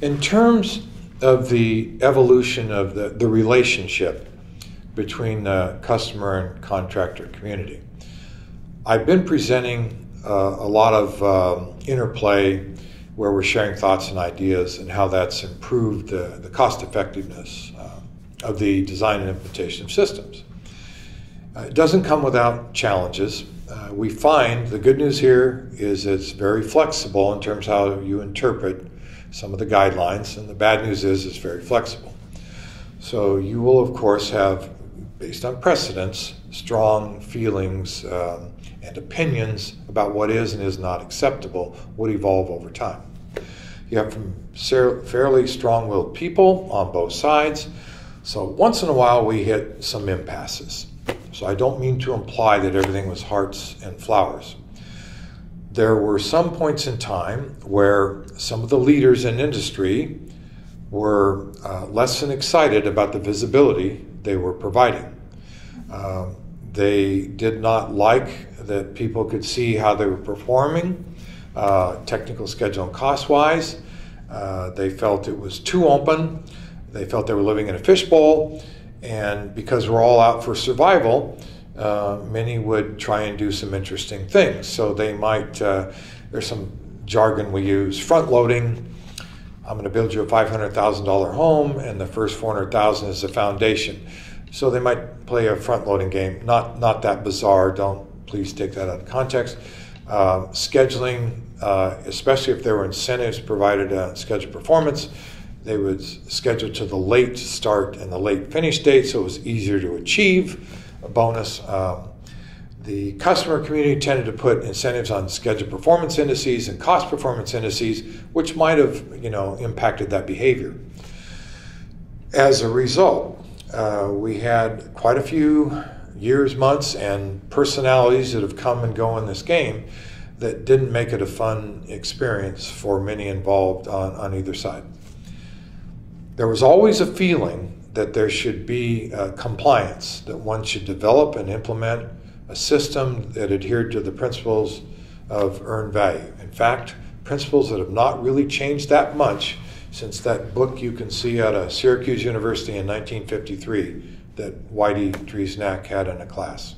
In terms of the evolution of the relationship between the customer and contractor community, I've been presenting a lot of interplay where we're sharing thoughts and ideas and how that's improved the cost effectiveness of the design and implementation of systems. It doesn't come without challenges. We find the good news here is it's very flexible in terms of how you interpret some of the guidelines, and the bad news is it's very flexible. So you will, of course, have, based on precedents, strong feelings and opinions about what is and is not acceptable would evolve over time. You have fairly strong-willed people on both sides, so once in a while we hit some impasses. So I don't mean to imply that everything was hearts and flowers. There were some points in time where some of the leaders in industry were less than excited about the visibility they were providing. They did not like that people could see how they were performing, technical schedule and cost-wise. They felt it was too open. They felt they were living in a fishbowl. And because we're all out for survival, many would try and do some interesting things. So they might, there's some jargon we use, front loading. I'm going to build you a $500,000 home, and the first $400,000 is the foundation. So they might play a front loading game. Not that bizarre. Don't please take that out of context. Scheduling, especially if there were incentives provided on scheduled performance, they would schedule to the late start and the late finish date, so it was easier to achieve a bonus. The customer community tended to put incentives on scheduled performance indices and cost performance indices, which might have, impacted that behavior. As a result, we had quite a few years, months, and personalities that have come and go in this game that didn't make it a fun experience for many involved on either side. There was always a feeling that there should be compliance, that one should develop and implement a system that adhered to the principles of earned value. In fact, principles that have not really changed that much since that book you can see out of Syracuse University in 1953 that Whitey Driesnack had in a class.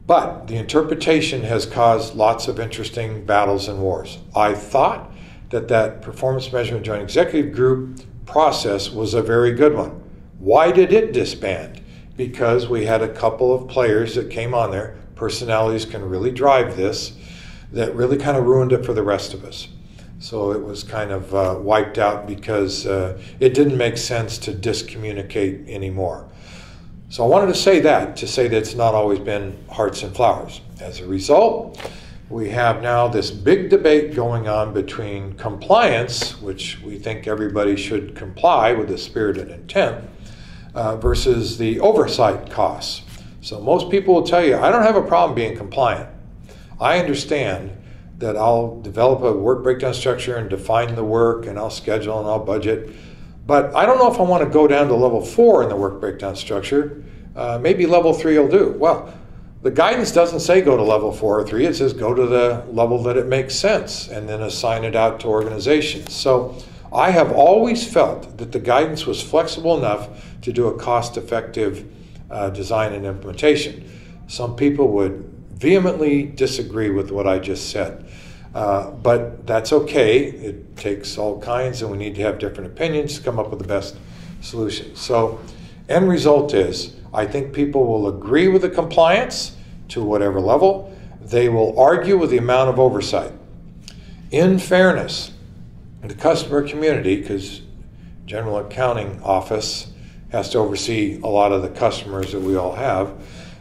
But the interpretation has caused lots of interesting battles and wars. I thought that performance measurement joint executive group process was a very good one. Why did it disband? Because we had a couple of players that came on there, personalities can really drive this, that really kind of ruined it for the rest of us. So it was kind of wiped out because it didn't make sense to discommunicate anymore. So I wanted to say that it's not always been hearts and flowers. As a result, we have now this big debate going on between compliance, which we think everybody should comply with the spirit and intent, versus the oversight costs. So most people will tell you, I don't have a problem being compliant. I understand that I'll develop a work breakdown structure and define the work, and I'll schedule and I'll budget. But I don't know if I want to go down to level 4 in the work breakdown structure. Maybe level 3 will do. Well, the guidance doesn't say go to level 4 or 3. It says go to the level that it makes sense and then assign it out to organizations. So I have always felt that the guidance was flexible enough to do a cost-effective design and implementation. Some people would vehemently disagree with what I just said. But that's okay. It takes all kinds, and we need to have different opinions to come up with the best solution. So end result is, I think people will agree with the compliance to whatever level. They will argue with the amount of oversight. In fairness, the customer community, because General Accounting Office has to oversee a lot of the customers that we all have,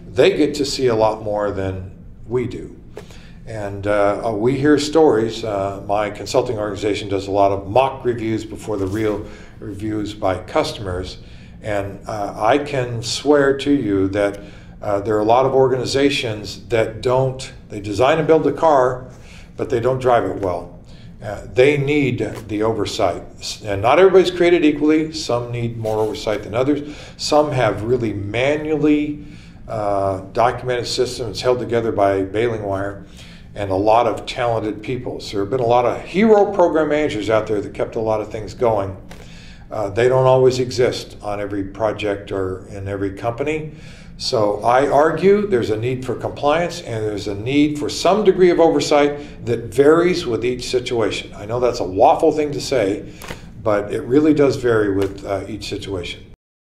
they get to see a lot more than we do. And we hear stories. My consulting organization does a lot of mock reviews before the real reviews by customers. And I can swear to you that there are a lot of organizations that they design and build the car, but they don't drive it well. They need the oversight. And not everybody's created equally. Some need more oversight than others. Some have really manually documented systems held together by baling wire. and a lot of talented people. So there have been a lot of hero program managers out there that kept a lot of things going. They don't always exist on every project or in every company. So I argue there's a need for compliance and there's a need for some degree of oversight that varies with each situation. I know that's a waffle thing to say, but it really does vary with each situation.